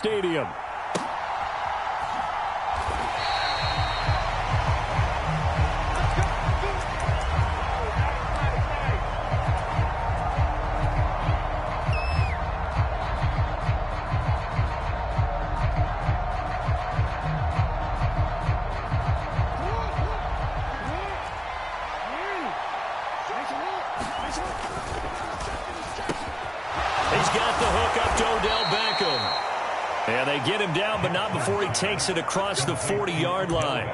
Stadium. He's got the hook up to Odell Beckham. And they get him down, but not before he takes it across the 40-yard line.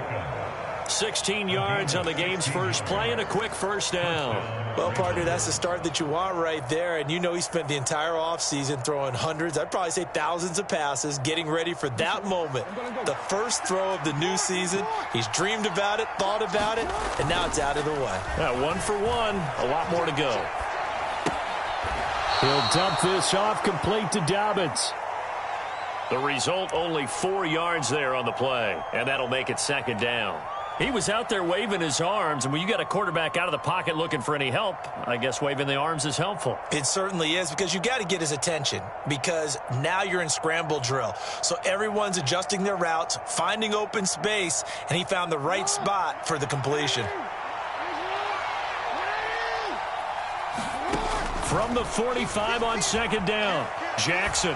16 yards on the game's first play and a quick first down. Well, partner, that's the start that you want right there. And you know he spent the entire offseason throwing hundreds, I'd probably say thousands of passes, getting ready for that moment. The first throw of the new season. He's dreamed about it, thought about it, and now it's out of the way. Yeah, 1 for 1, a lot more to go. He'll dump this off complete to Dobbins. The result, only 4 yards there on the play, and that'll make it second down. He was out there waving his arms, and when you got a quarterback out of the pocket looking for any help, I guess waving the arms is helpful. It certainly is, because you got to get his attention, because now you're in scramble drill. So everyone's adjusting their routes, finding open space, and he found the right spot for the completion. From the 45 on second down, Jackson.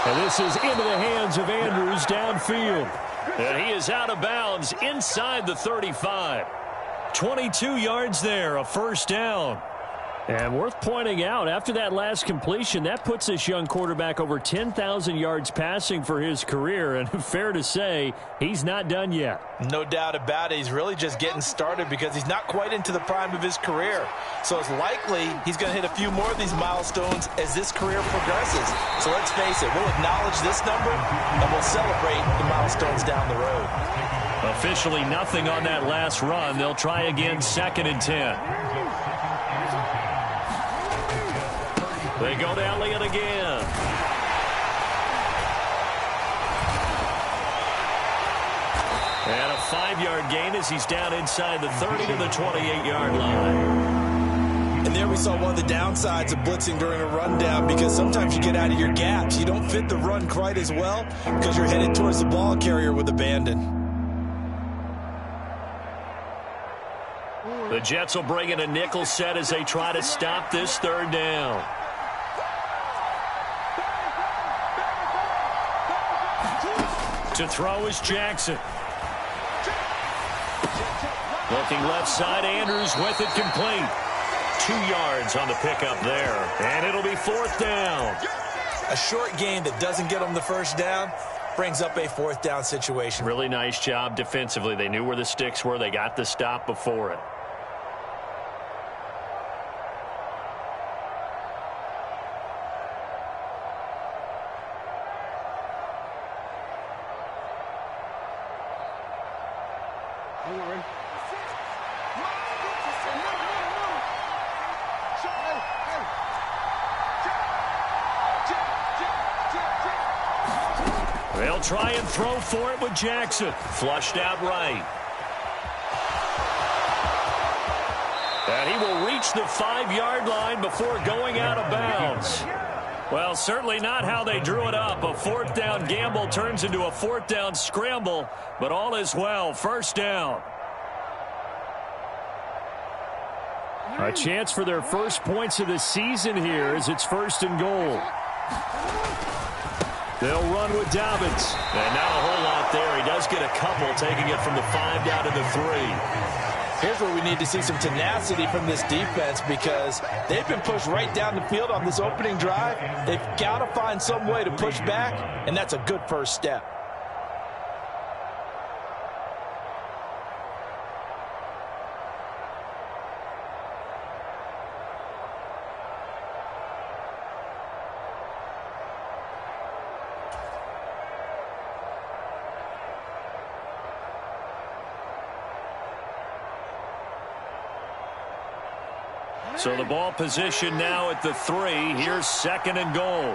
And this is into the hands of Andrews downfield. And he is out of bounds inside the 35. 22 yards there, a first down. And worth pointing out, after that last completion, that puts this young quarterback over 10,000 yards passing for his career. And fair to say, he's not done yet. No doubt about it. He's really just getting started because he's not quite into the prime of his career. So it's likely he's going to hit a few more of these milestones as this career progresses. So let's face it, we'll acknowledge this number and we'll celebrate the milestones down the road. Officially nothing on that last run. They'll try again, 2nd and 10. They go to Elliott again. And a 5-yard gain as he's down inside the 30 to the 28-yard line. And there we saw one of the downsides of blitzing during a rundown, because sometimes you get out of your gaps. You don't fit the run quite as well because you're headed towards the ball carrier with abandon. The Jets will bring in a nickel set as they try to stop this third down. To throw is Jackson. Looking left side, Andrews with it complete. 2 yards on the pickup there. And it'll be 4th down. A short gain that doesn't get them the first down brings up a 4th down situation. Really nice job defensively. They knew where the sticks were. They got the stop before it. They'll try and throw for it with Jackson. Flushed out right. And he will reach the 5-yard line before going out of bounds. Well, certainly not how they drew it up. A 4th down gamble turns into a 4th down scramble, but all is well. First down. A chance for their first points of the season here as it's 1st and goal. They'll run with Dobbins. And not a whole lot there. He does get a couple, taking it from the 5 down to the 3. Here's where we need to see some tenacity from this defense, because they've been pushed right down the field on this opening drive. They've got to find some way to push back, and that's a good first step. So the ball position now at the 3. Here's 2nd and goal.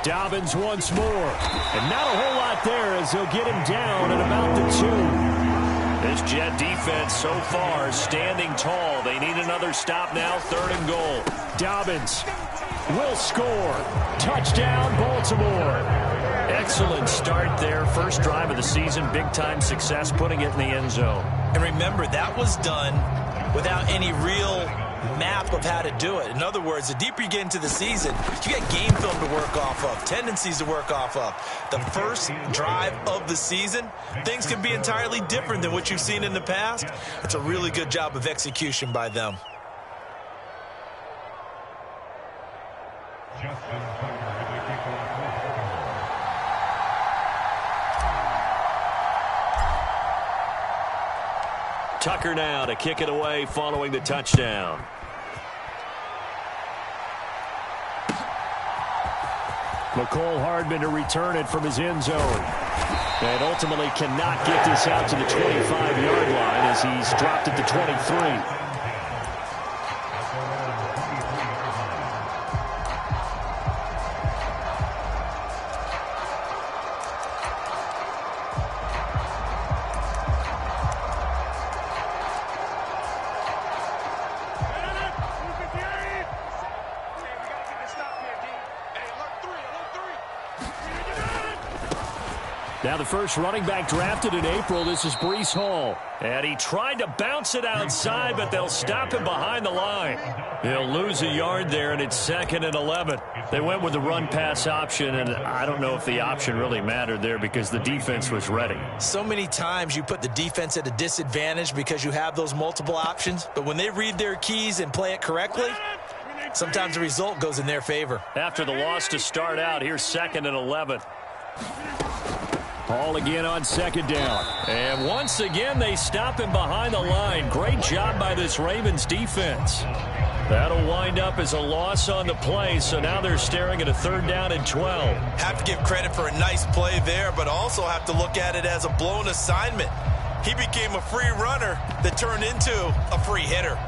Dobbins once more. And not a whole lot there as he'll get him down at about the 2. This Jet defense so far standing tall. They need another stop now. 3rd and goal. Dobbins will score. Touchdown, Baltimore. Excellent start there. First drive of the season. Big-time success putting it in the end zone. And remember, that was done without any real map of how to do it. In other words, the deeper you get into the season, you get game film to work off of, tendencies to work off of. The first drive of the season, things can be entirely different than what you've seen in the past. It's a really good job of execution by them. Tucker now to kick it away following the touchdown. McCole Hardman to return it from his end zone. And ultimately cannot get this out to the 25-yard line as he's dropped at the 23. Now the first running back drafted in April, this is Breece Hall. And he tried to bounce it outside, but they'll stop him behind the line. He'll lose a yard there, and it's 2nd and 11. They went with the run-pass option, and I don't know if the option really mattered there because the defense was ready. So many times you put the defense at a disadvantage because you have those multiple options, but when they read their keys and play it correctly, sometimes the result goes in their favor. After the loss to start out, here's 2nd and 11. Hall again on 2nd down. And once again, they stop him behind the line. Great job by this Ravens defense. That'll wind up as a loss on the play, so now they're staring at a 3rd down and 12. Have to give credit for a nice play there, but also have to look at it as a blown assignment. He became a free runner that turned into a free hitter.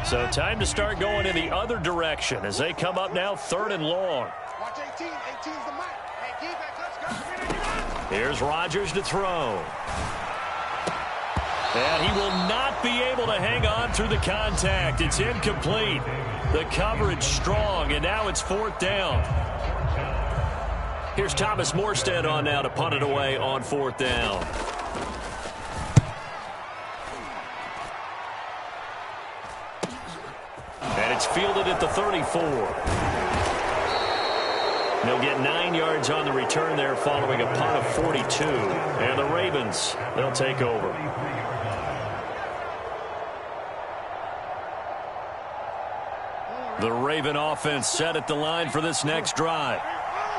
So time to start going in the other direction as they come up now 3rd and long. Watch 18. 18's the mic. Hey, defense, let's go. Here's Rodgers to throw. And he will not be able to hang on through the contact. It's incomplete. The coverage strong, and now it's 4th down. Here's Thomas Morstead on now to punt it away on 4th down. And it's fielded at the 34. They'll get 9 yards on the return there following a punt of 42. And the Ravens, they'll take over. The Raven offense set at the line for this next drive.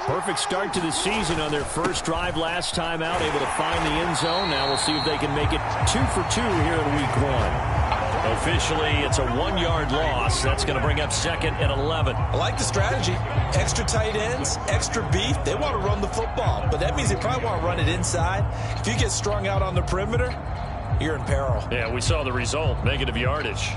Perfect start to the season on their first drive last time out, able to find the end zone. Now we'll see if they can make it 2 for 2 here in week 1. Officially, it's a 1-yard loss. That's going to bring up 2nd and 11. I like the strategy. Extra tight ends, extra beef. They want to run the football, but that means they probably want to run it inside. If you get strung out on the perimeter, you're in peril. Yeah, we saw the result, negative yardage.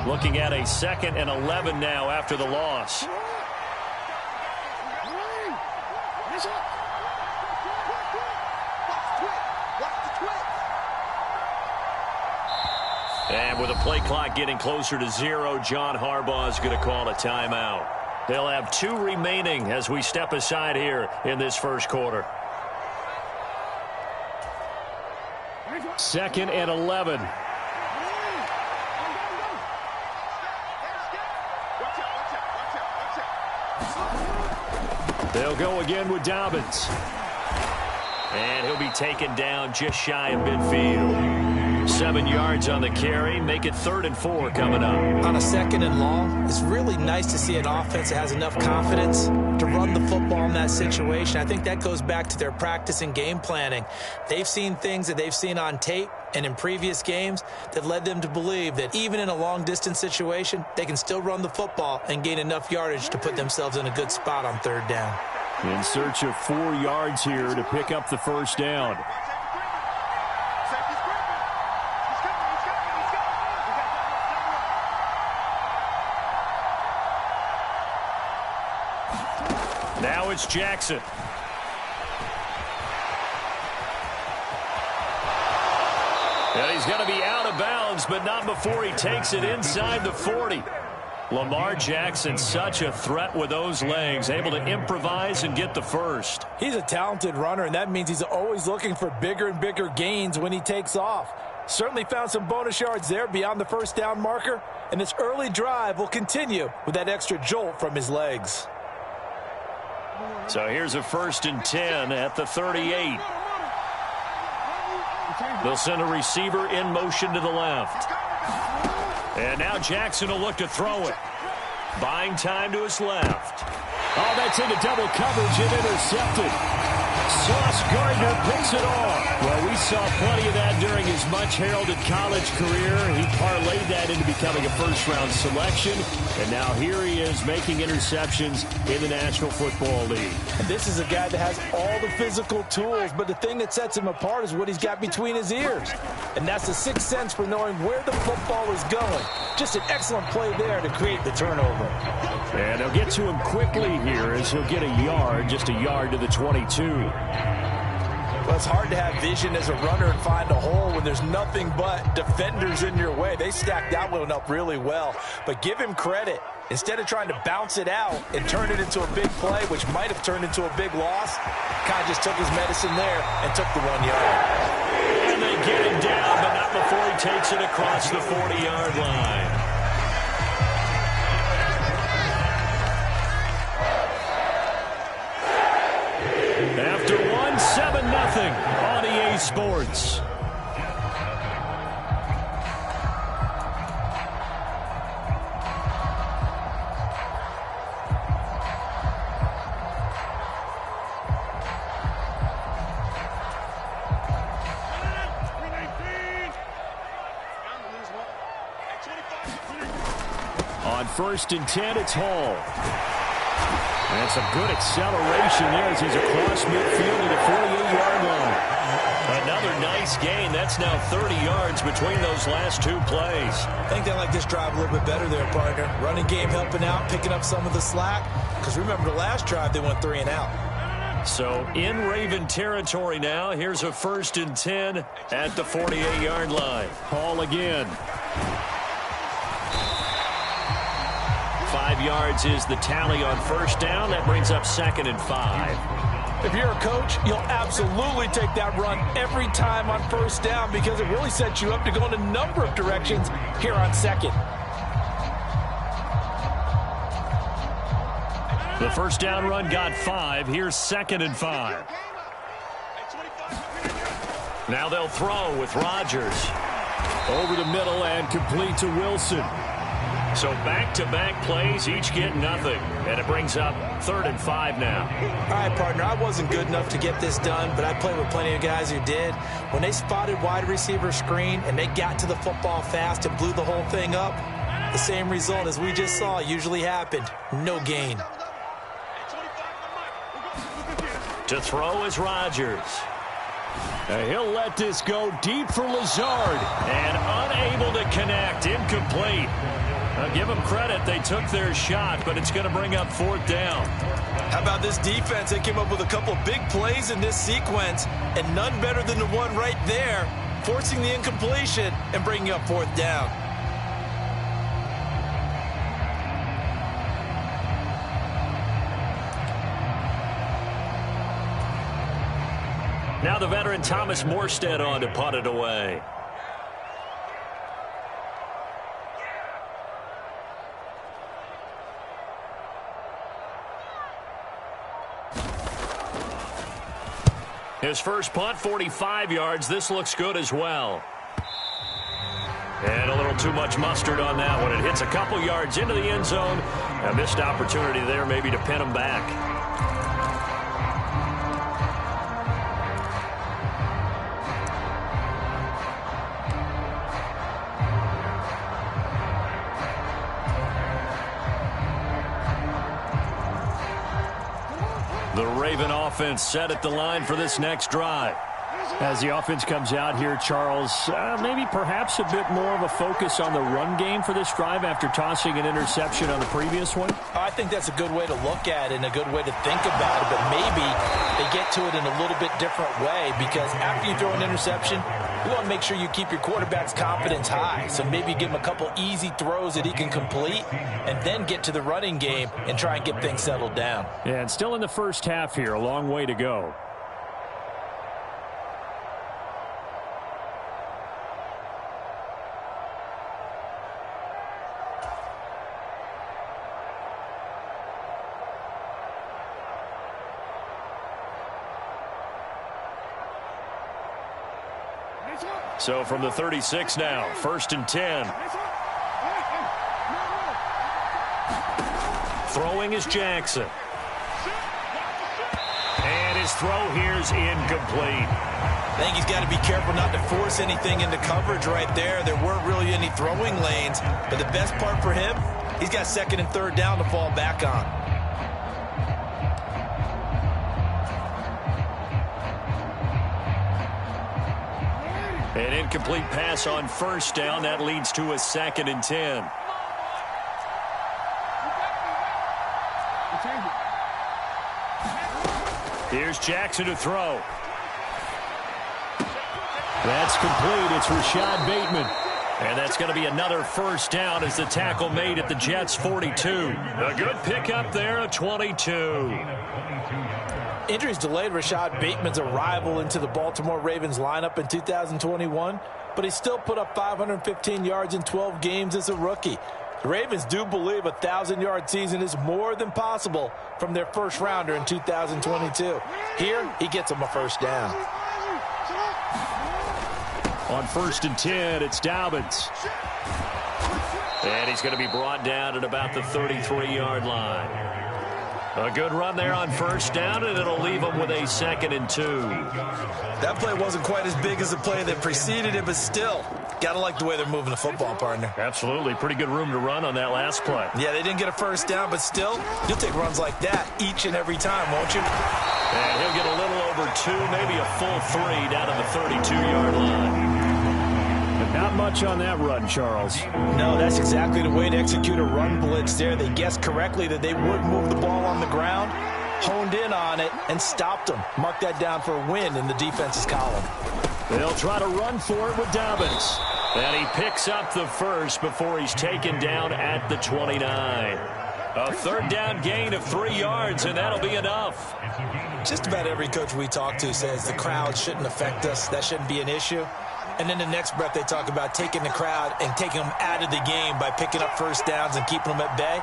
Looking at a 2nd and 11 now after the loss. And with the play clock getting closer to 0, John Harbaugh is going to call a timeout. They'll have 2 remaining as we step aside here in this first quarter. 2nd and 11. They'll go again with Dobbins. And he'll be taken down just shy of midfield. 7 yards on the carry. Make it 3rd and 4 coming up. On a 2nd and long, it's really nice to see an offense that has enough confidence to run the football in that situation. I think that goes back to their practice and game planning. They've seen things that they've seen on tape and in previous games that led them to believe that even in a long-distance situation, they can still run the football and gain enough yardage to put themselves in a good spot on 3rd down. In search of 4 yards here to pick up the first down. Now it's Jackson. And he's going to be out of bounds, but not before he takes it inside the 40. Lamar Jackson, such a threat with those legs, able to improvise and get the first. He's a talented runner, and that means he's always looking for bigger and bigger gains when he takes off. Certainly found some bonus yards there beyond the first down marker, and this early drive will continue with that extra jolt from his legs. So here's a 1st and 10 at the 38. They'll send a receiver in motion to the left. And now Jackson will look to throw it. Buying time to his left. Oh, that's into double coverage and intercepted. Sauce Gardner picks it off. Well, we saw plenty of that during his much-heralded college career. He parlayed that into becoming a first-round selection. And now here he is making interceptions in the National Football League. And this is a guy that has all the physical tools, but the thing that sets him apart is what he's got between his ears. And that's the sixth sense for knowing where the football is going. Just an excellent play there to create the turnover. And they'll get to him quickly here as he'll get a yard, just a yard to the 22. Well, it's hard to have vision as a runner and find a hole when there's nothing but defenders in your way. They stacked that one up really well. But give him credit. Instead of trying to bounce it out and turn it into a big play, which might have turned into a big loss, kind of just took his medicine there and took the 1 yard. And they get him down, but not before he takes it across the 40-yard line. After 7-0 on EA Sports. On 1st and 10, it's Hall. And some good acceleration there as he's across midfield to the 48-yard line. Another nice gain. That's now 30 yards between those last two plays. I think they like this drive a little bit better there, partner. Running game helping out, picking up some of the slack. Because remember, the last drive, they went 3 and out. So in Raven territory now. Here's a 1st and 10 at the 48-yard line. Hall again. 5 yards is the tally on 1st down. That brings up 2nd and 5. If you're a coach, you'll absolutely take that run every time on 1st down because it really sets you up to go in a number of directions here on 2nd. The 1st down run got 5. Here's 2nd and 5. Now they'll throw with Rodgers. Over the middle and complete to Wilson. So back-to-back plays, each get nothing. And it brings up 3rd and 5 now. All right, partner, I wasn't good enough to get this done, but I played with plenty of guys who did. When they spotted wide receiver screen and they got to the football fast and blew the whole thing up, the same result as we just saw usually happened. No gain. To throw is Rodgers. He'll let this go deep for Lazard. And unable to connect. Incomplete. Now give them credit. They took their shot, but it's going to bring up 4th down. How about this defense? They came up with a couple big plays in this sequence, and none better than the one right there, forcing the incompletion and bringing up 4th down. Now the veteran Thomas Morstead on to punt it away. His first punt, 45 yards. This looks good as well. And a little too much mustard on that one. It hits a couple yards into the end zone. A missed opportunity there maybe to pin him back. The Raven offense set at the line for this next drive. As the offense comes out here, Charles, maybe perhaps a bit more of a focus on the run game for this drive after tossing an interception on the previous one? I think that's a good way to look at it and a good way to think about it, but maybe they get to it in a little bit different way, because after you throw an interception, you want to make sure you keep your quarterback's confidence high. So maybe give him a couple easy throws that he can complete and then get to the running game and try and get things settled down. Yeah, and still in the first half here, a long way to go. So from the 36 now, 1st and 10. Throwing is Jackson. And his throw here is incomplete. I think he's got to be careful not to force anything into coverage right there. There weren't really any throwing lanes, but the best part for him, he's got 2nd and 3rd down to fall back on. An incomplete pass on 1st down. That leads to a 2nd and 10. Here's Jackson to throw. That's complete. It's Rashad Bateman. And that's going to be another 1st down as the tackle made at the Jets' 42. A good pickup there, a 22. Injuries delayed Rashad Bateman's arrival into the Baltimore Ravens lineup in 2021, but he still put up 515 yards in 12 games as a rookie. The Ravens do believe a 1,000-yard season is more than possible from their first rounder in 2022. Here, he gets them a 1st down. On 1st and 10, it's Dobbins. And he's going to be brought down at about the 33-yard line. A good run there on 1st down, and it'll leave him with a 2nd and 2. That play wasn't quite as big as the play that preceded it, but still, got to like the way they're moving the football, partner. Absolutely. Pretty good room to run on that last play. Yeah, they didn't get a 1st down, but still, you'll take runs like that each and every time, won't you? And he'll get a little over 2, maybe a full 3 down to the 32-yard line. Not much on that run, Charles. No, that's exactly the way to execute a run blitz there. They guessed correctly that they would move the ball on the ground, honed in on it, and stopped them. Mark that down for a win in the defense's column. They'll try to run for it with Dobbins. And he picks up the 1st before he's taken down at the 29. A 3rd down gain of 3 yards, and that'll be enough. Just about every coach we talk to says the crowd shouldn't affect us. That shouldn't be an issue. And then the next breath they talk about taking the crowd and taking them out of the game by picking up 1st downs and keeping them at bay.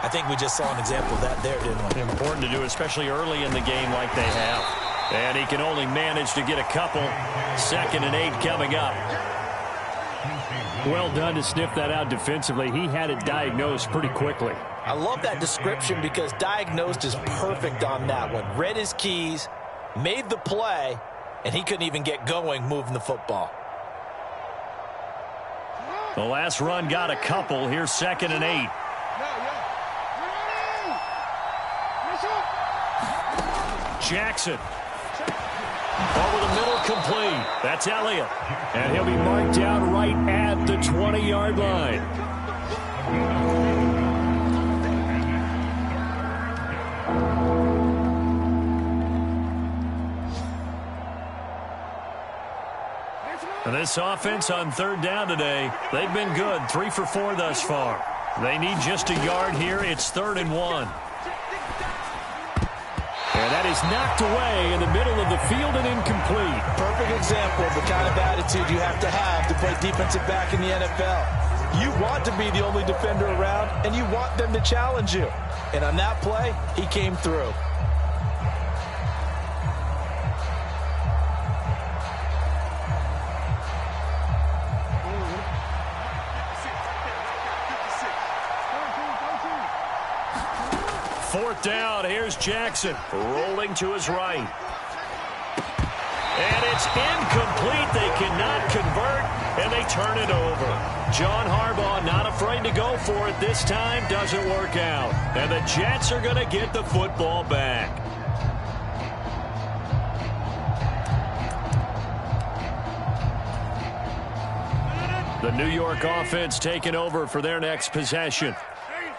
I think we just saw an example of that there, didn't we? Important to do, especially early in the game like they have. And he can only manage to get a couple. 2nd and 8 coming up. Well done to sniff that out defensively. He had it diagnosed pretty quickly. I love that description because diagnosed is perfect on that one. Read his keys, made the play, and he couldn't even get going moving the football. The last run got a couple. Here's 2nd and 8. Jackson. Over the middle, complete. That's Elliott. And he'll be marked down right at the 20-yard line. And this offense on 3rd down today, they've been good. 3 for 4 thus far. They need just a yard here. It's 3rd and 1. And that is knocked away in the middle of the field and incomplete. Perfect example of the kind of attitude you have to play defensive back in the NFL. You want to be the only defender around, and you want them to challenge you. And on that play, he came through. Fourth down, here's Jackson rolling to his right. And it's incomplete. They cannot convert, and they turn it over. John Harbaugh not afraid to go for it this time. Doesn't work out. And the Jets are going to get the football back. The New York offense taking over for their next possession.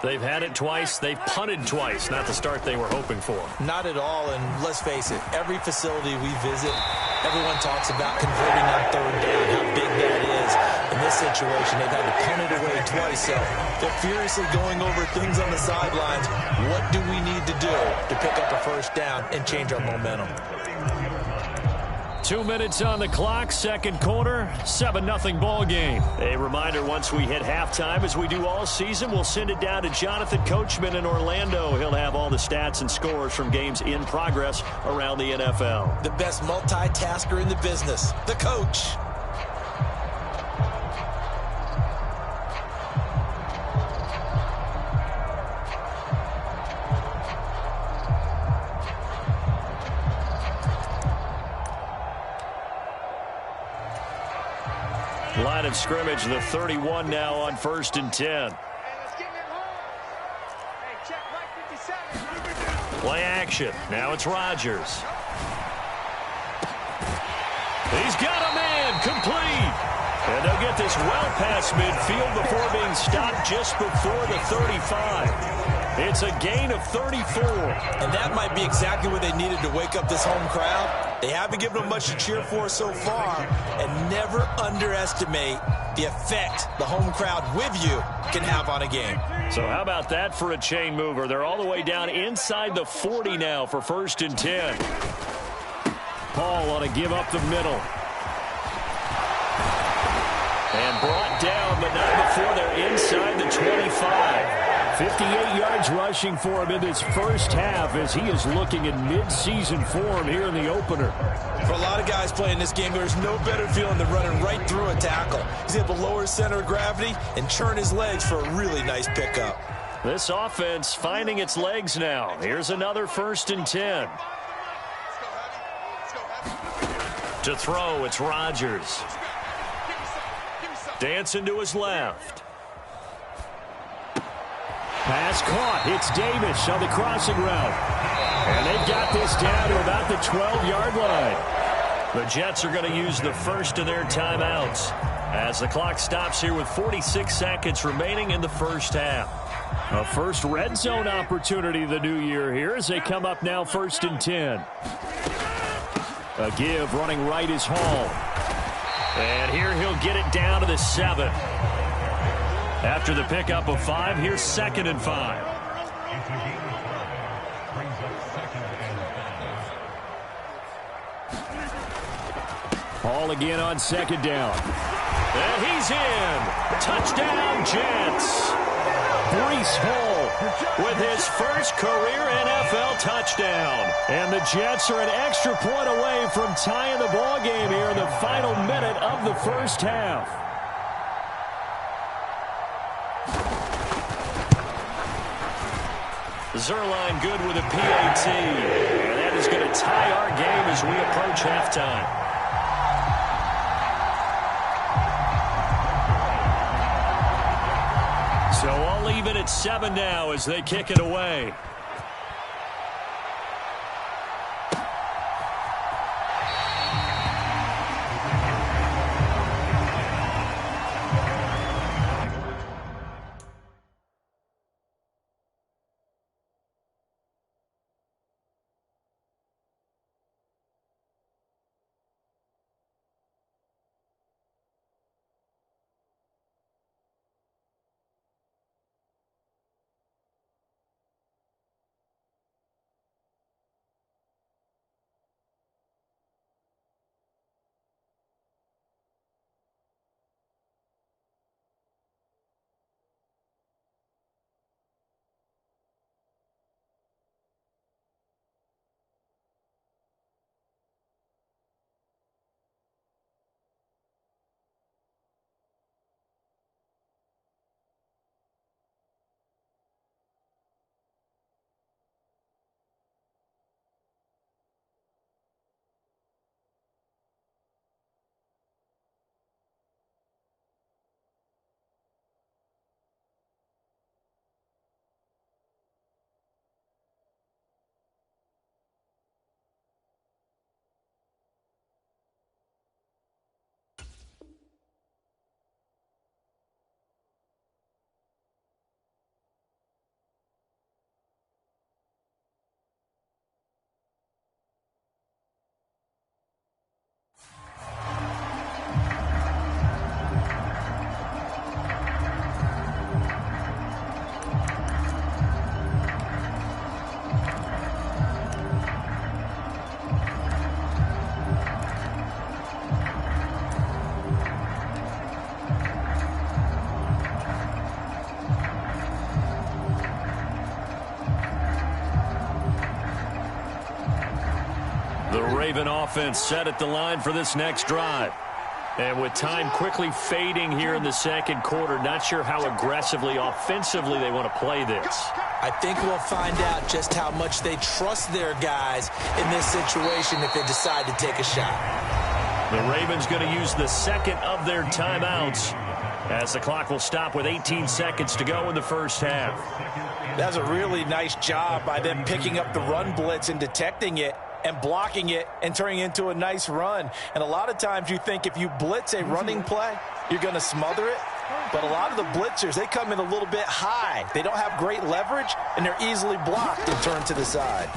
They've had it twice. They've punted twice. Not the start they were hoping for. Not at all, and let's face it, every facility we visit, everyone talks about converting on third down, how big that is. In this situation, they've had to punt it away twice, so they're furiously going over things on the sidelines. What do we need to do to pick up a first down and change our momentum? 2 minutes on the clock, second quarter, 7-0 ball game. A reminder, once we hit halftime, as we do all season, we'll send it down to Jonathan Coachman in Orlando. He'll have all the stats and scores from games in progress around the NFL. The best multitasker in the business, the coach. Line of scrimmage, the 31 now on 1st and 10. Hey, let's get in that hole. Hey, check right 57. Play action. Now it's Rodgers. He's got a man complete. And they'll get this well past midfield before being stopped just before the 35. It's a gain of 34. And that might be exactly what they needed to wake up this home crowd. They haven't given them much to cheer for so far, and never underestimate the effect the home crowd with you can have on a game. So how about that for a chain mover? They're all the way down inside the 40 now for 1st and 10. Paul on a give up the middle. And brought down, but not before they're inside the 25. 58 yards rushing for him in this first half as he is looking in mid-season form here in the opener. For a lot of guys playing this game, there's no better feeling than running right through a tackle. He's able to lower his center of gravity and churn his legs for a really nice pickup. This offense finding its legs now. Here's another 1st and 10. To throw, it's Rodgers. Dancing to his left. Pass caught. It's Davis on the crossing route. And they've got this down to about the 12-yard line. The Jets are going to use the first of their timeouts as the clock stops here with 46 seconds remaining in the first half. A first red zone opportunity the new year here as they come up now 1st and 10. A give running right is Hall. And here he'll get it down to the 7. After the pickup of 5, here's 2nd and 5. Hall again on 2nd down. And he's in. Touchdown, Jets. Breece Hall with his first career NFL touchdown. And the Jets are an extra point away from tying the ball game here in the final minute of the first half. Zuerlein good with a PAT. And that is going to tie our game as we approach halftime. So I'll leave it at 7 now as they kick it away. The Raven offense set at the line for this next drive. And with time quickly fading here in the second quarter, not sure how aggressively, offensively they want to play this. I think we'll find out just how much they trust their guys in this situation if they decide to take a shot. The Ravens going to use the second of their timeouts as the clock will stop with 18 seconds to go in the first half. That's a really nice job by them picking up the run blitz and detecting it and blocking it and turning it into a nice run. And a lot of times you think if you blitz a running play, you're going to smother it. But a lot of the blitzers, they come in a little bit high. They don't have great leverage, and they're easily blocked and turned to the side.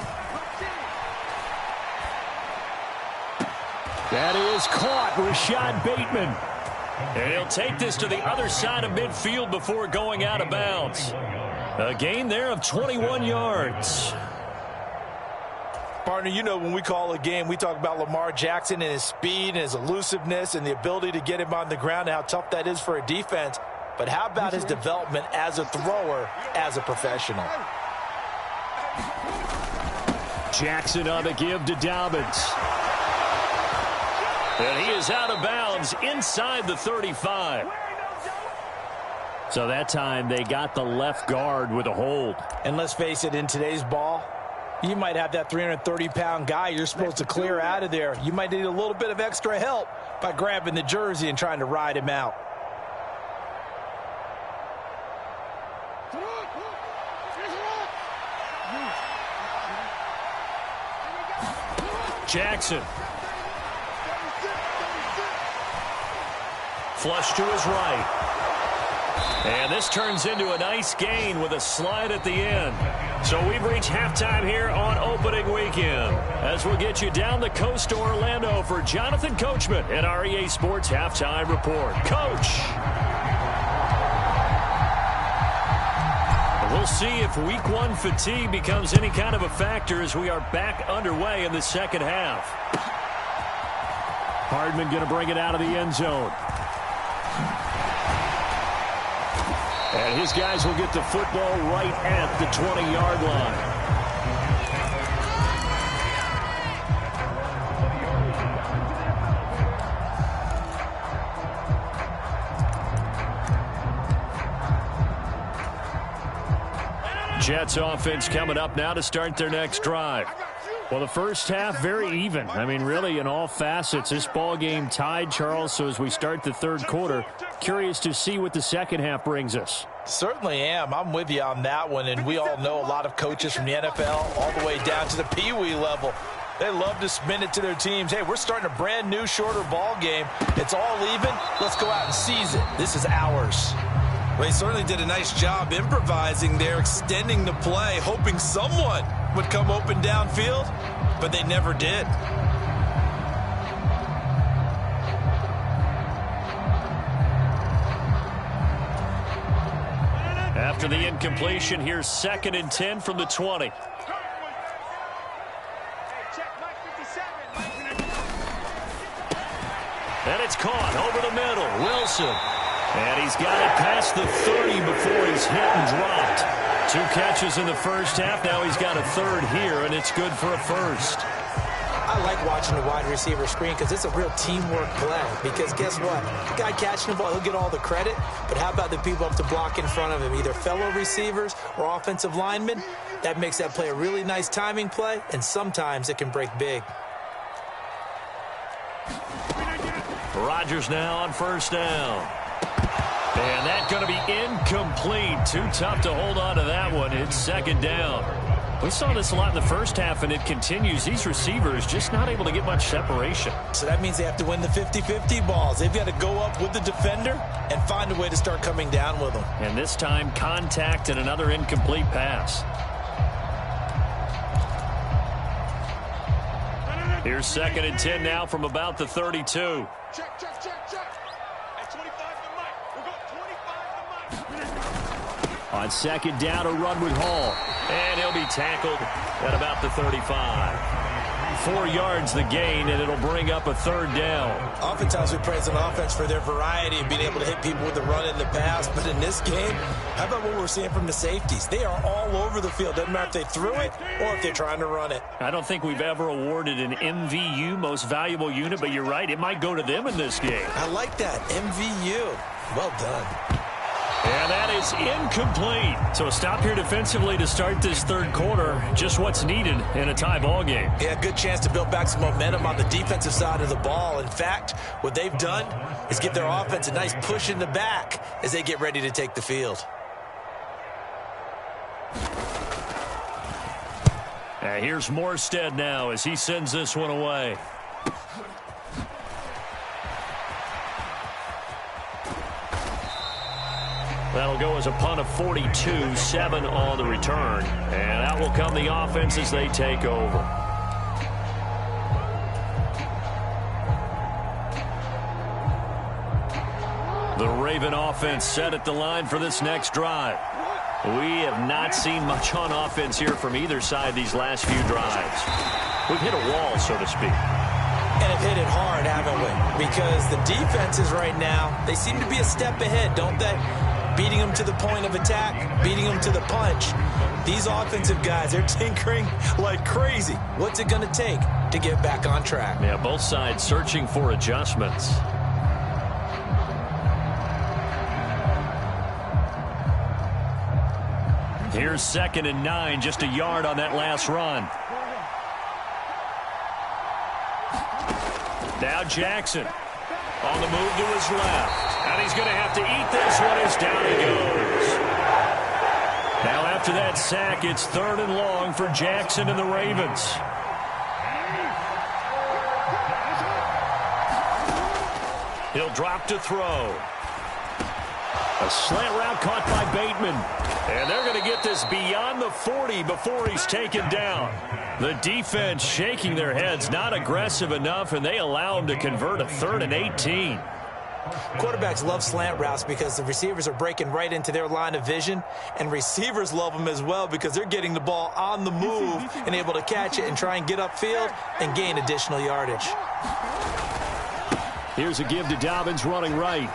That is caught, Rashad Bateman. And he'll take this to the other side of midfield before going out of bounds. A gain there of 21 yards. Partner, you know when we call a game, we talk about Lamar Jackson and his speed and his elusiveness and the ability to get him on the ground and how tough that is for a defense. But how about his development as a thrower, as a professional? Jackson on the give to Dobbins. And he is out of bounds inside the 35. So that time they got the left guard with a hold. And let's face it, in today's ball, you might have that 330-pound guy you're supposed to clear out of there. You might need a little bit of extra help by grabbing the jersey and trying to ride him out. Jackson. Flush to his right. And this turns into a nice gain with a slide at the end. So we've reached halftime here on opening weekend. As we'll get you down the coast to Orlando for Jonathan Coachman at our EA Sports Halftime Report. Coach! We'll see if week one fatigue becomes any kind of a factor as we are back underway in the second half. Hardman going to bring it out of the end zone. And his guys will get the football right at the 20-yard line. Jets offense coming up now to start their next drive. Well, the first half, very even. I mean, really, in all facets, this ball game tied, Charles. So as we start the third quarter, curious to see what the second half brings us. Certainly am. I'm with you on that one. And we all know a lot of coaches from the NFL all the way down to the Pee-wee level. They love to spin it to their teams. Hey, we're starting a brand new, shorter ball game. It's all even. Let's go out and seize it. This is ours. Well, he certainly did a nice job improvising there, extending the play, hoping someone would come open downfield, but they never did. After the incompletion, here's 2nd and 10 from the 20. And it's caught over the middle. Wilson. And he's got it past the 30 before he's hit and dropped. 2 catches in the first half. Now he's got a third here, and it's good for a first. I like watching the wide receiver screen because it's a real teamwork play. Because guess what? The guy catching the ball, he'll get all the credit. But how about the people up to block in front of him, either fellow receivers or offensive linemen? That makes that play a really nice timing play, and sometimes it can break big. Rodgers now on first down. And that's going to be incomplete. Too tough to hold on to that one. It's 2nd down. We saw this a lot in the first half, and it continues. These receivers just not able to get much separation. So that means they have to win the 50-50 balls. They've got to go up with the defender and find a way to start coming down with them. And this time, contact and another incomplete pass. Here's 2nd and 10 now from about the 32. Check. At 25 to Mike. We'll go 25 to Mike. On 2nd down, a run with Hall. And he'll be tackled at about the 35. 4 yards the gain, and it'll bring up a 3rd down. Oftentimes we praise an offense for their variety and being able to hit people with the run in the pass. But in this game, how about what we're seeing from the safeties? They are all over the field. Doesn't matter if they threw it or if they're trying to run it. I don't think we've ever awarded an MVU, most valuable unit, but you're right. It might go to them in this game. I like that. MVU. Well done. And that is incomplete. So a stop here defensively to start this 3rd quarter. Just what's needed in a tie ball game. Yeah, good chance to build back some momentum on the defensive side of the ball. In fact, what they've done is give their offense a nice push in the back as they get ready to take the field. And here's Morstead now as he sends this one away. That'll go as a punt of 42, 7 on the return. And out will come the offense as they take over. The Raven offense set at the line for this next drive. We have not seen much on offense here from either side these last few drives. We've hit a wall, so to speak. And have hit it hard, haven't we? Because the defenses right now, they seem to be a step ahead, don't they? Beating them to the point of attack, beating them to the punch. These offensive guys, they're tinkering like crazy. What's it going to take to get back on track? Yeah, both sides searching for adjustments. Here's 2nd and 9, just a yard on that last run. Now Jackson on the move to his left. And he's going to have to eat this one as down he goes. Now after that sack, it's 3rd and long for Jackson and the Ravens. He'll drop to throw. A slant route caught by Bateman. And they're going to get this beyond the 40 before he's taken down. The defense shaking their heads, not aggressive enough, and they allow him to convert a 3rd and 18. Quarterbacks love slant routes because the receivers are breaking right into their line of vision, and receivers love them as well because they're getting the ball on the move and able to catch it and try and get upfield and gain additional yardage. Here's a give to Dobbins running right.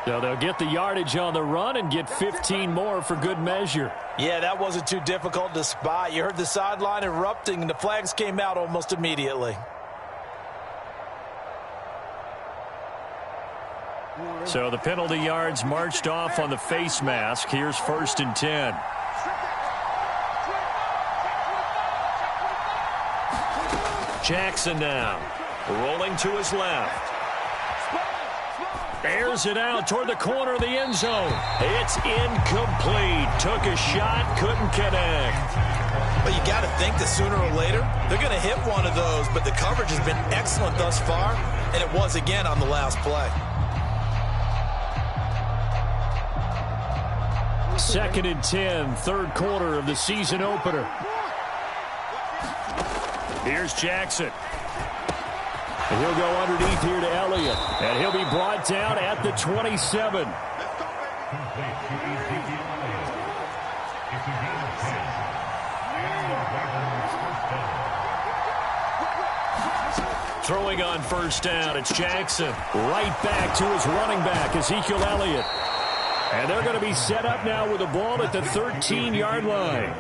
So they'll get the yardage on the run and get 15 more for good measure. Yeah, that wasn't too difficult to spot. You heard the sideline erupting, and the flags came out almost immediately. So the penalty yards marched off on the face mask. Here's 1st and 10. Jackson now, rolling to his left. Airs it out toward the corner of the end zone. It's incomplete. Took a shot, couldn't connect. But you got to think that sooner or later, they're going to hit one of those. But the coverage has been excellent thus far, and it was again on the last play. 2nd and 10, 3rd quarter of the season opener. Here's Jackson. And he'll go underneath here to Elliott. And he'll be brought down at the 27. Throwing on 1st down, it's Jackson. Right back to his running back, Ezekiel Elliott. And they're going to be set up now with the ball at the 13-yard line.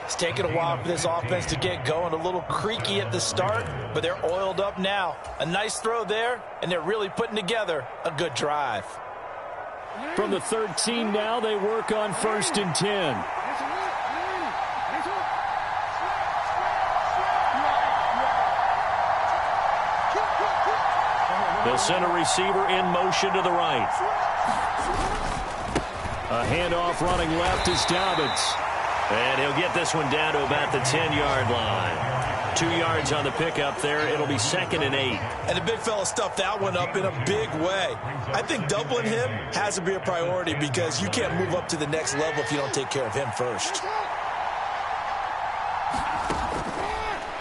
It's taken a while for this offense to get going. A little creaky at the start, but they're oiled up now. A nice throw there, and they're really putting together a good drive. From the 13 now, they work on 1st and 10. They'll send a receiver in motion to the right. A handoff running left is Dobbins. And he'll get this one down to about the 10-yard line. 2 yards on the pickup there. It'll be 2nd and 8. And the big fella stuffed that one up in a big way. I think doubling him has to be a priority because you can't move up to the next level if you don't take care of him first.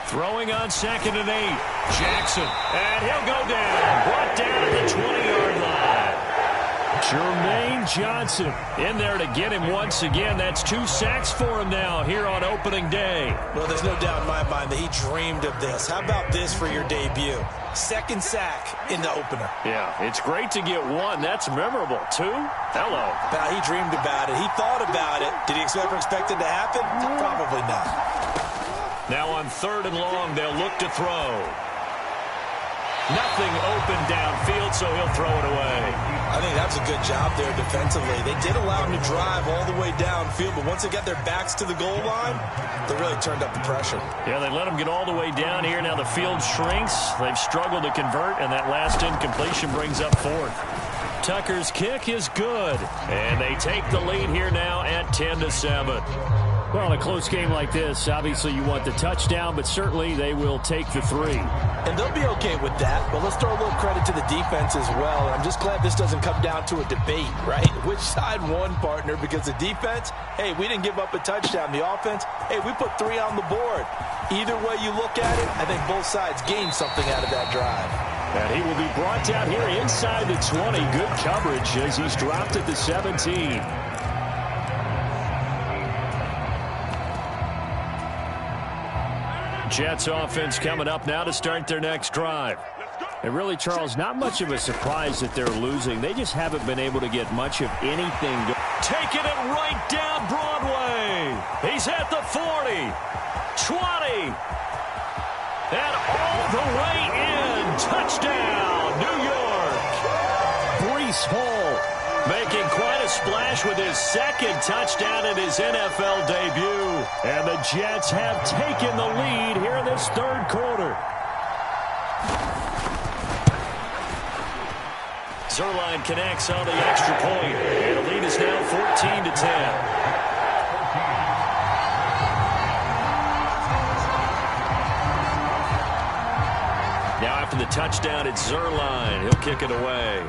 Throwing on 2nd and 8. Jackson. And he'll go down. Brought down at the 20-yard line. Jermaine Johnson in there to get him once again. That's 2 sacks for him now here on opening day. Well, there's no doubt in my mind that he dreamed of this. How about this for your debut? 2nd sack in the opener. Yeah, it's great to get 1. That's memorable. 2? Hello. Now, he dreamed about it. He thought about it. Did he ever expect it to happen? Probably not. Now on 3rd and long, they'll look to throw. Nothing open downfield, so he'll throw it away. I think that's a good job there defensively. They did allow him to drive all the way downfield, but once they got their backs to the goal line, they really turned up the pressure. Yeah, they let him get all the way down here. Now the field shrinks. They've struggled to convert, and that last incompletion brings up 4th. Tucker's kick is good, and they take the lead here now at 10-7. Well, in a close game like this, obviously you want the touchdown, but certainly they will take the 3. And they'll be okay with that, but let's throw a little credit to the defense as well. And I'm just glad this doesn't come down to a debate, right? Which side won, partner? Because the defense, hey, we didn't give up a touchdown. The offense, hey, we put 3 on the board. Either way you look at it, I think both sides gained something out of that drive. And he will be brought down here inside the 20. Good coverage as he's dropped at the 17. Jets offense coming up now to start their next drive. And really, Charles, not much of a surprise that they're losing. They just haven't been able to get much of anything. Taking it right down Broadway. He's at the 40, 20, and all the way in. Touchdown, New York. Breece Hall making quite a splash with his 2nd touchdown in his NFL debut. And the Jets have taken the lead here in this 3rd quarter. Zuerlein connects on the extra point. And the lead is now 14-10. Now after the touchdown, it's Zuerlein. He'll kick it away.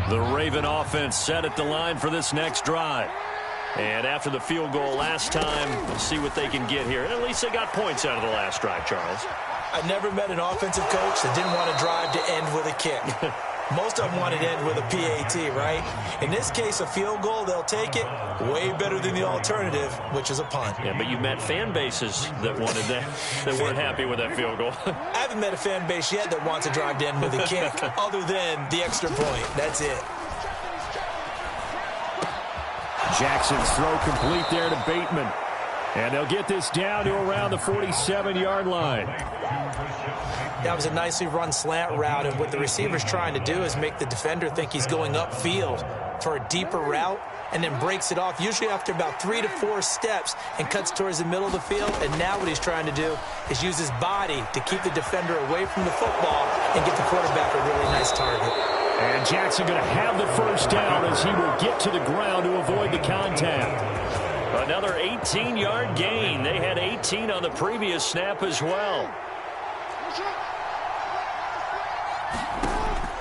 The Raven offense set at the line for this next drive. And after the field goal last time, we'll see what they can get here. At least they got points out of the last drive, Charles. I've never met an offensive coach that didn't want to drive to end with a kick. Most of them wanted to end with a PAT, right? In this case, a field goal, they'll take it. Way better than the alternative, which is a punt. Yeah, but you've met fan bases that wanted that, that weren't happy with that field goal. I haven't met a fan base yet that wants to drive to end with a kick, other than the extra point. That's it. Jackson's throw complete there to Bateman. And they'll get this down to around the 47-yard line. That was a nicely run slant route, and what the receiver's trying to do is make the defender think he's going upfield for a deeper route, and then breaks it off, usually after about 3 to 4 steps, and cuts towards the middle of the field. And now what he's trying to do is use his body to keep the defender away from the football and get the quarterback a really nice target. And Jackson going to have the first down as he will get to the ground to avoid the contact. Another 18-yard gain. They had 18 on the previous snap as well.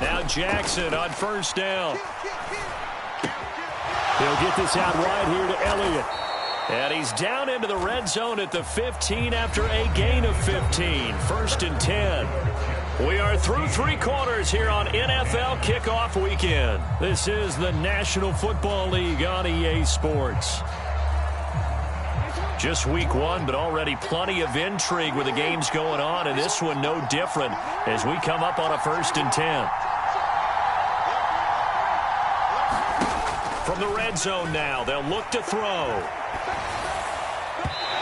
Now Jackson on first down. He'll get this out wide here to Elliott. And he's down into the red zone at the 15 after a gain of 15. 1st and 10. We are through 3 quarters here on NFL Kickoff Weekend. This is the National Football League on EA Sports. Just week 1, but already plenty of intrigue with the games going on, and this one no different as we come up on a 1st and 10. From the red zone now, they'll look to throw.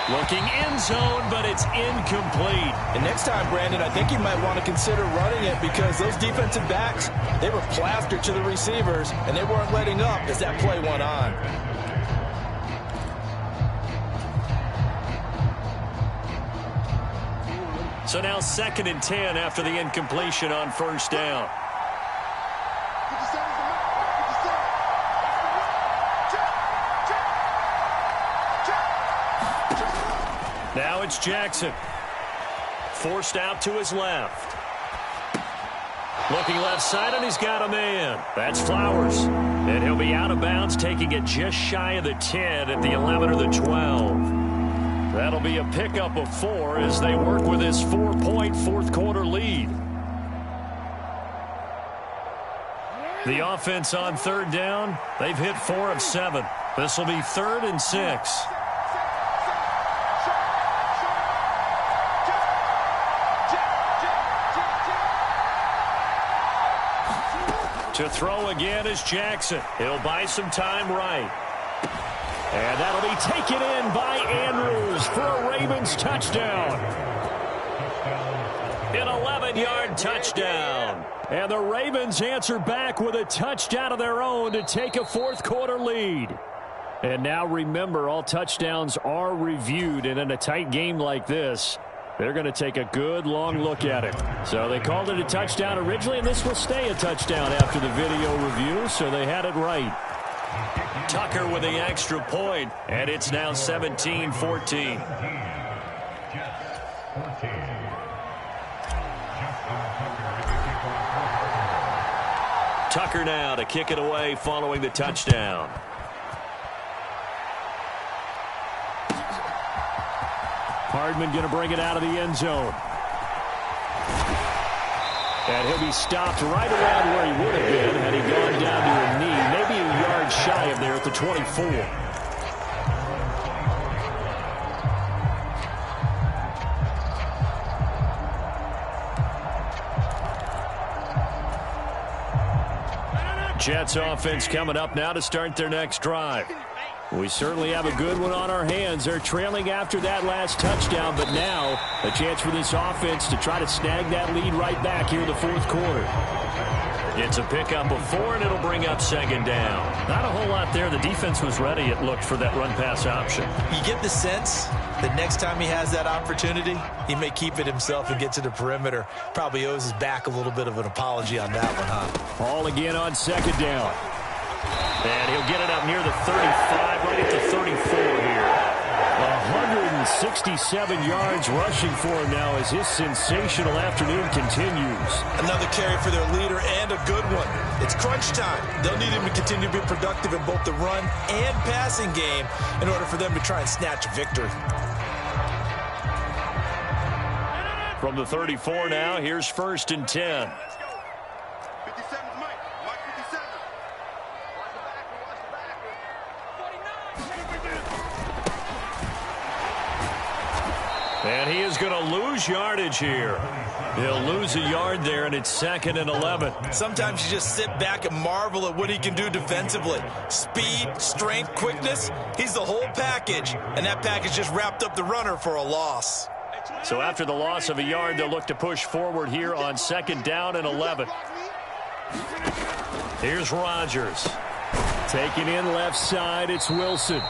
Looking end zone, but it's incomplete. And next time, Brandon, I think you might want to consider running it, because those defensive backs, they were plastered to the receivers, and they weren't letting up as that play went on. So now 2nd and 10 after the incompletion on first down. Now it's Jackson. forced out to his left. Looking left side, and he's got a man. That's Flowers. And he'll be out of bounds, taking it just shy of the 10 at the 11 or the 12. That'll be a pickup of 4 as they work with his 4-point fourth-quarter lead. The offense on third down, they've hit 4 of 7. This will be 3rd and 6. To throw again is Jackson. He'll buy some time right. And that'll be taken in by Andrews for a Ravens touchdown. An 11-yard touchdown. And the Ravens answer back with a touchdown of their own to take a fourth-quarter lead. And now remember, all touchdowns are reviewed, and in a tight game like this, they're going to take a good long look at it. So they called it a touchdown originally, and this will stay a touchdown after the video review, so they had it right. Tucker with the extra point, and it's now 17-14. Tucker now to kick it away following the touchdown. Hardman going to bring it out of the end zone. And he'll be stopped right around where he would have been had he gone down to a knee, maybe a yard shy of there at the 24. Jets offense coming up now to start their next drive. We certainly have a good one on our hands. They're trailing after that last touchdown, but now a chance for this offense to try to snag that lead right back here in the fourth quarter. It's a pickup of 4, and it'll bring up second down. Not a whole lot there. The defense was ready, it looked, for that run-pass option. You get the sense that next time he has that opportunity, he may keep it himself and get to the perimeter. Probably owes his back a little bit of an apology on that one, huh? All again on second down. And he'll get it up near the 35, right at the 34 here. 167 yards rushing for him now as his sensational afternoon continues. Another carry for their leader and a good one. It's crunch time. They'll need him to continue to be productive in both the run and passing game in order for them to try and snatch a victory. From the 34 now, here's 1st and 10. And he is going to lose yardage here. He'll lose a yard there, and it's 2nd and 11. Sometimes you just sit back and marvel at what he can do defensively. Speed, strength, quickness, he's the whole package. And that package just wrapped up the runner for a loss. So after the loss of a yard, they'll look to push forward here on 2nd down and 11. Here's Rodgers. Taking in left side, it's Wilson.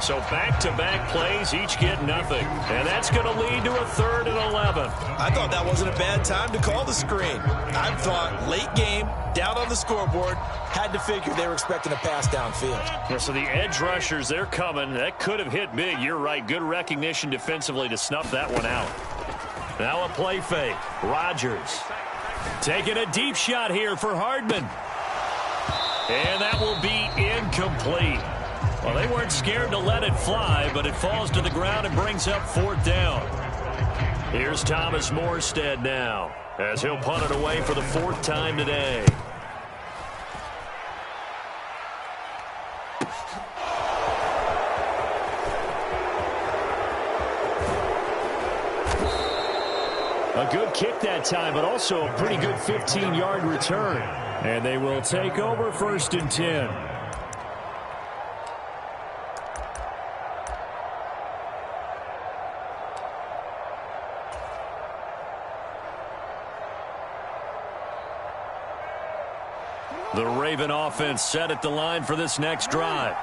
So back-to-back plays, each get nothing. And that's going to lead to a 3rd and 11. I thought that wasn't a bad time to call the screen. I thought late game, down on the scoreboard, had to figure they were expecting a pass downfield. Yeah, so the edge rushers, they're coming. That could have hit big. You're right. Good recognition defensively to snuff that one out. Now a play fake. Rodgers taking a deep shot here for Hardman. And that will be incomplete. Well, they weren't scared to let it fly, but it falls to the ground and brings up 4th down. Here's Thomas Morstead now, as he'll punt it away for the 4th time today. A good kick that time, but also a pretty good 15-yard return. And they will take over 1st and 10. The Raven offense set at the line for this next drive.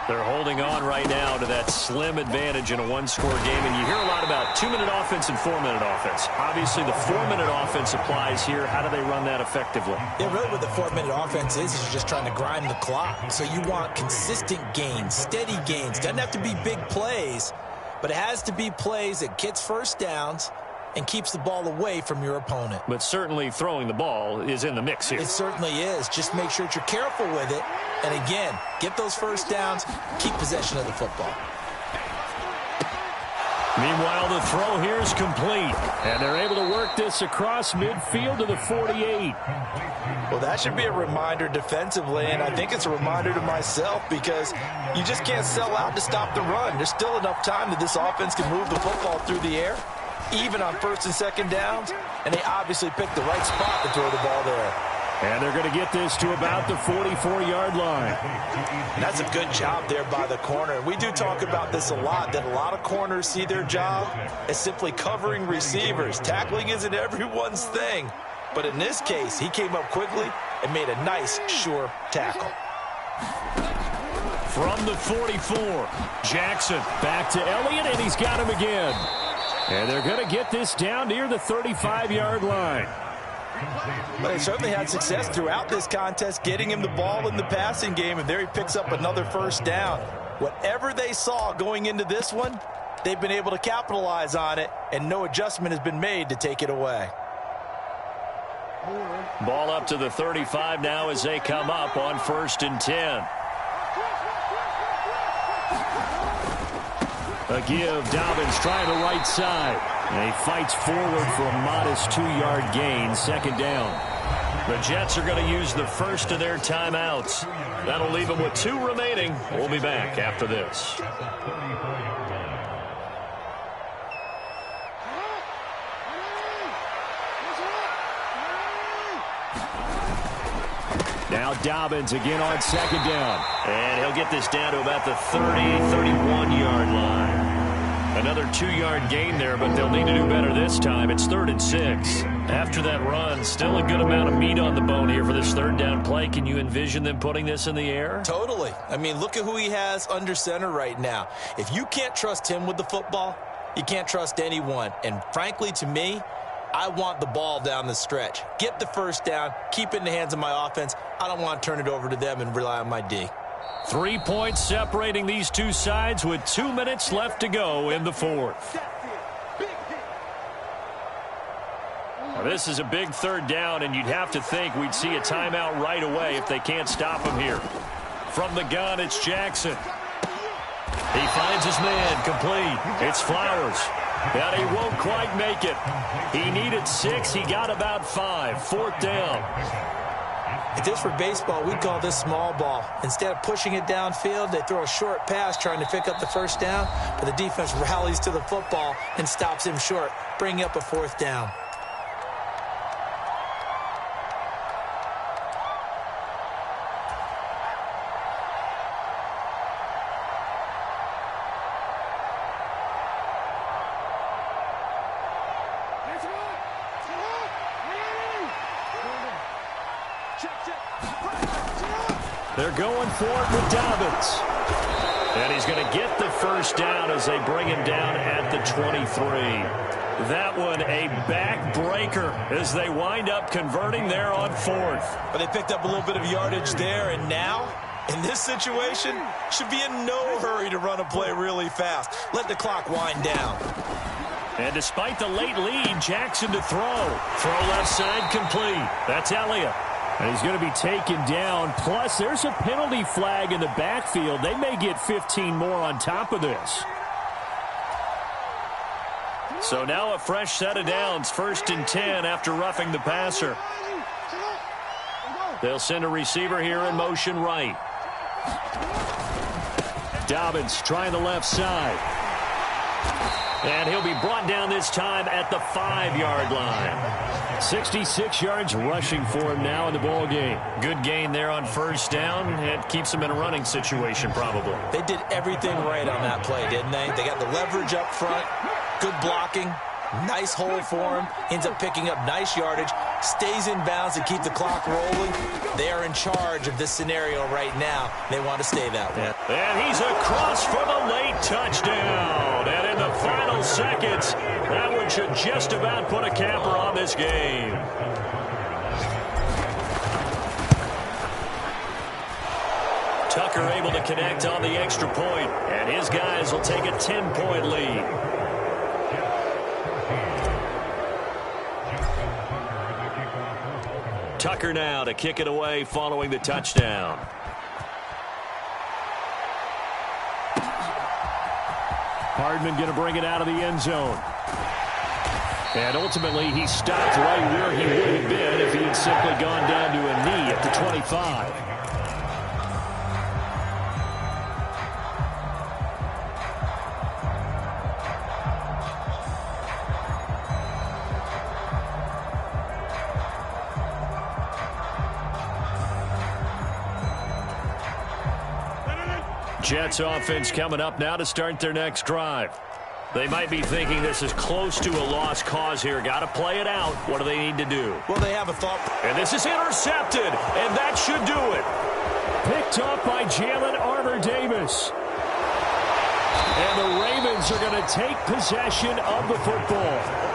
They're holding on right now to that slim advantage in a one-score game. And you hear a lot about 2-minute offense and 4-minute offense. Obviously, the 4-minute offense applies here. How do they run that effectively? Yeah, really what the 4-minute offense is you're just trying to grind the clock. So you want consistent gains, steady gains. Doesn't have to be big plays, but it has to be plays that gets first downs and keeps the ball away from your opponent. But certainly throwing the ball is in the mix here. It certainly is. Just make sure that you're careful with it. And again, get those first downs, keep possession of the football. Meanwhile, the throw here is complete. And they're able to work this across midfield to the 48. Well, that should be a reminder defensively, and I think it's a reminder to myself because you just can't sell out to stop the run. There's still enough time that this offense can move the football through the air, even on first and second downs, and they obviously picked the right spot to throw the ball there. And they're going to get this to about the 44-yard line. And that's a good job there by the corner. We do talk about this a lot, that a lot of corners see their job as simply covering receivers. Tackling isn't everyone's thing. But in this case, he came up quickly and made a nice, sure tackle. From the 44, Jackson back to Elliott, and he's got him again. And they're going to get this down near the 35-yard line. But they certainly had success throughout this contest, getting him the ball in the passing game, and there he picks up another first down. Whatever they saw going into this one, they've been able to capitalize on it, and no adjustment has been made to take it away. Ball up to the 35 now as they come up on 1st and 10. A give, Dobbins trying the right side. And he fights forward for a modest 2-yard gain, second down. The Jets are going to use the first of their timeouts. That'll leave them with 2 remaining. We'll be back after this. Now Dobbins again on second down. And he'll get this down to about the 30, 31-yard line. Another 2-yard gain there, but they'll need to do better this time. It's 3rd and 6. After that run, still a good amount of meat on the bone here for this 3rd down play. Can you envision them putting this in the air? Totally. I mean, look at who he has under center right now. If you can't trust him with the football, you can't trust anyone. And frankly, to me, I want the ball down the stretch. Get the first down, keep it in the hands of my offense. I don't want to turn it over to them and rely on my D. 3 points separating these two sides with 2 minutes left to go in the 4th. Now this is a big 3rd down, and you'd have to think we'd see a timeout right away if they can't stop him here. From the gun, it's Jackson. He finds his man, complete. It's Flowers. And he won't quite make it. He needed 6. He got about 5. 4th down. If this were baseball, we'd call this small ball. Instead of pushing it downfield, they throw a short pass trying to pick up the first down, but the defense rallies to the football and stops him short, bringing up a 4th down. They're going for it with Dobbins. And he's going to get the first down as they bring him down at the 23. That one a backbreaker as they wind up converting there on 4th. But they picked up a little bit of yardage there, and now, in this situation, should be in no hurry to run a play really fast. Let the clock wind down. And despite the late lead, Jackson to throw. Throw left side complete. That's Elliott. And he's going to be taken down. Plus, there's a penalty flag in the backfield. They may get 15 more on top of this. So now a fresh set of downs. 1st and 10 after roughing the passer. They'll send a receiver here in motion right. Dobbins trying the left side. And he'll be brought down this time at the 5-yard line. 66 yards rushing for him now in the ball game. Good gain there on 1st down. It keeps him in a running situation probably. They did everything right on that play, didn't they? They got the leverage up front, good blocking, nice hole for him, ends up picking up nice yardage, stays in bounds to keep the clock rolling. They are in charge of this scenario right now. They want to stay that way. And he's across for the late touchdown. And in the final seconds, that one should just about put a capper on this game. Tucker able to connect on the extra point, and his guys will take a 10-point lead. Tucker now to kick it away following the touchdown. Hardman going to bring it out of the end zone. And ultimately, he stopped right where he would have been if he had simply gone down to a knee at the 25. Jets offense coming up now to start their next drive. They might be thinking this is close to a lost cause here. Got to play it out. What do they need to do? Well, they have a thought. And this is intercepted, and that should do it. Picked up by Jalen Armour-Davis. And the Ravens are going to take possession of the football.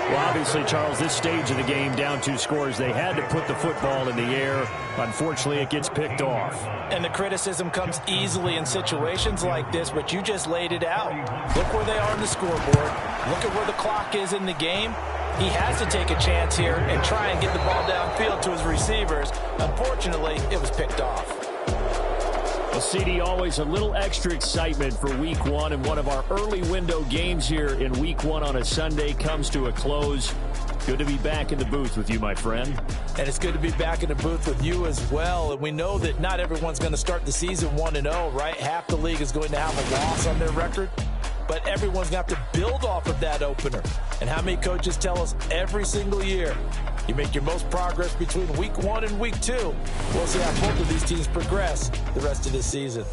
Well, obviously, Charles, this stage of the game, down 2 scores, they had to put the football in the air. Unfortunately, it gets picked off. And the criticism comes easily in situations like this, but you just laid it out. Look where they are on the scoreboard. Look at where the clock is in the game. He has to take a chance here and try and get the ball downfield to his receivers. Unfortunately, it was picked off. Well, CD, always a little extra excitement for Week 1, and one of our early window games here in Week 1 on a Sunday comes to a close. Good to be back in the booth with you, my friend. And it's good to be back in the booth with you as well. And we know that not everyone's going to start the season 1-0, right? Half the league is going to have a loss on their record. But everyone's going to have to build off of that opener. And how many coaches tell us every single year, you make your most progress between Week 1 and Week 2. We'll see how both of these teams progress the rest of this season.